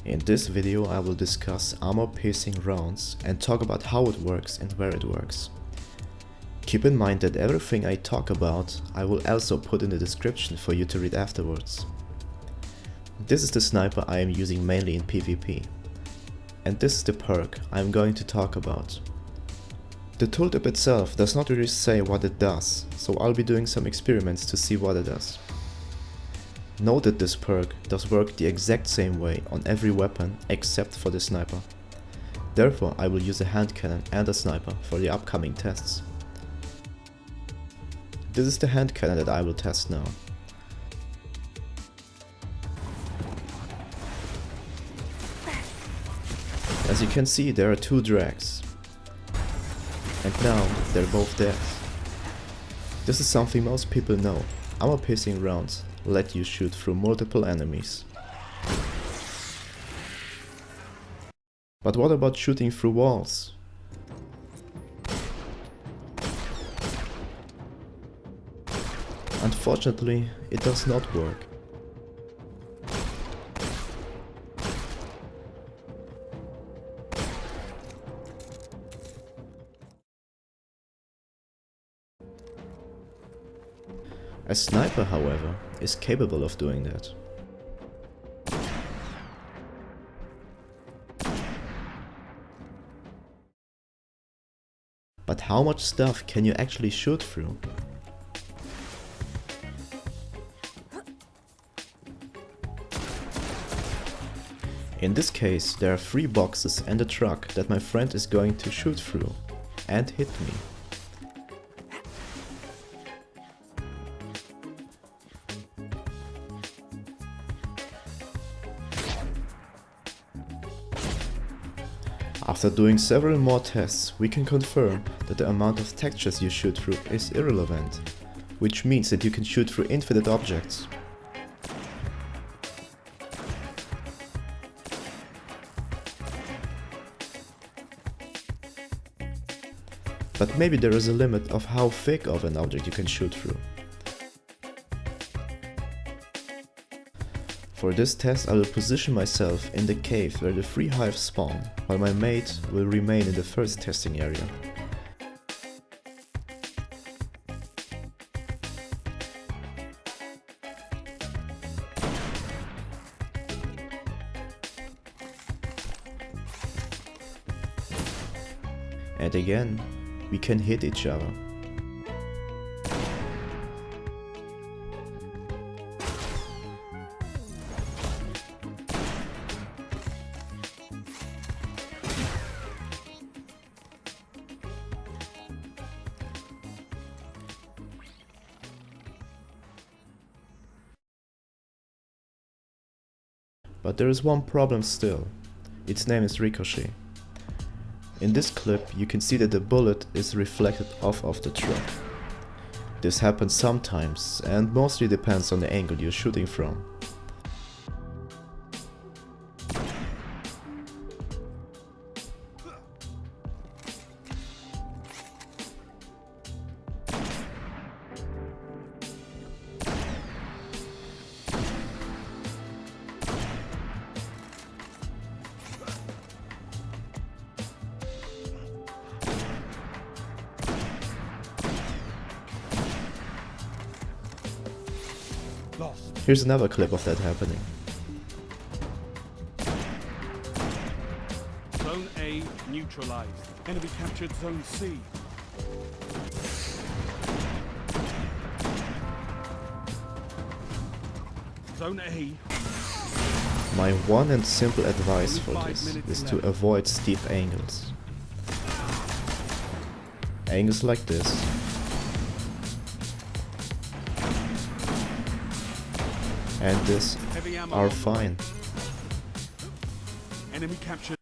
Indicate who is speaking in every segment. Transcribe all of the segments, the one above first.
Speaker 1: In this video I will discuss armor-piercing rounds and talk about how it works and where it works. Keep in mind that everything I talk about I will also put in the description for you to read afterwards. This is the sniper I am using mainly in PvP. And this is the perk I am going to talk about. The tooltip itself does not really say what it does, so I'll be doing some experiments to see what it does. Note that this perk does work the exact same way on every weapon except for the sniper. Therefore I will use a hand cannon and a sniper for the upcoming tests. This is the hand cannon that I will test now. As you can see, there are two drags. And now they're both dead. This is something most people know. Armor-piercing rounds let you shoot through multiple enemies. But what about shooting through walls? Unfortunately, it does not work. A sniper, however, is capable of doing that. But how much stuff can you actually shoot through? In this case, there are 3 boxes and a truck that my friend is going to shoot through and hit me. After doing several more tests, we can confirm that the amount of textures you shoot through is irrelevant, which means that you can shoot through infinite objects. But maybe there is a limit of how thick of an object you can shoot through. For this test I will position myself in the cave where the 3 hives spawn, while my mate will remain in the first testing area. And again, we can hit each other. But there is one problem still. Its name is ricochet. In this clip you can see that the bullet is reflected off of the truck. This happens sometimes and mostly depends on the angle you're shooting from. Here's another clip of that happening.
Speaker 2: Zone A neutralized. Enemy captured Zone C. Zone A.
Speaker 1: My one and simple advice for this is to avoid steep angles. Angles like this and this are fine.
Speaker 2: Enemy captured.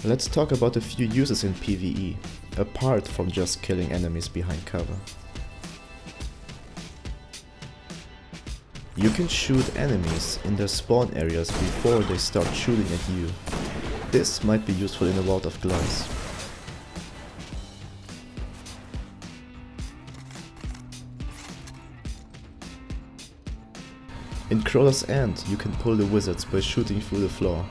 Speaker 1: Let's talk about a few uses in PvE, apart from just killing enemies behind cover. You can shoot enemies in their spawn areas before they start shooting at you. This might be useful in a world of glass. In Crowder's End, you can pull the wizards by shooting through the floor.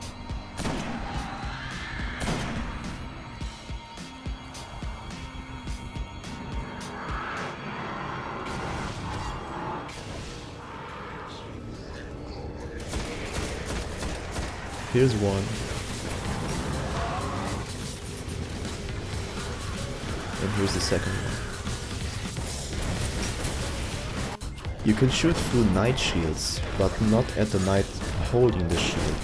Speaker 1: Here's one. And here's the second one. You can shoot through knight shields, but not at the knight holding the shield.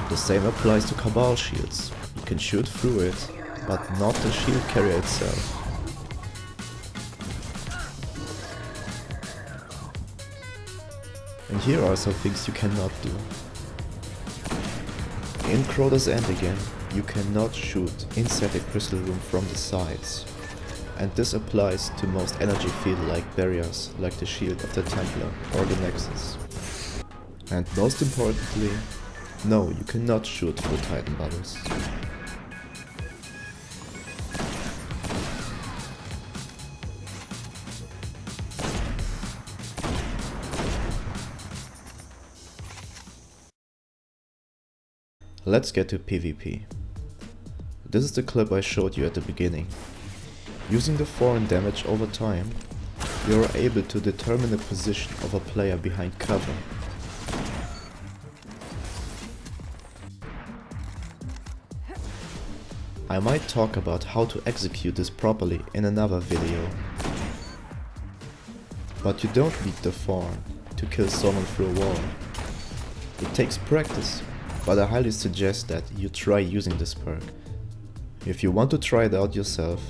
Speaker 1: The same applies to Cabal shields. You can shoot through it, but not the shield carrier itself. And here are some things you cannot do. In Crowder's End again, you cannot shoot inside the crystal room from the sides. And this applies to most energy field-like barriers, like the Shield of the Templar or the Nexus. And most importantly, no, you cannot shoot through Titan bubbles. Let's get to PvP. This is the clip I showed you at the beginning. Using the foreign damage over time, you are able to determine the position of a player behind cover. I might talk about how to execute this properly in another video. But you don't need the foreign to kill someone through a wall. It takes practice, but I highly suggest that you try using this perk. If you want to try it out yourself,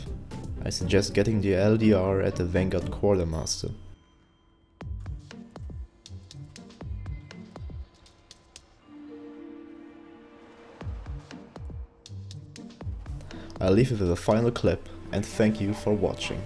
Speaker 1: I suggest getting the LDR at the Vanguard Quartermaster. I'll leave it with a final clip and thank you for watching.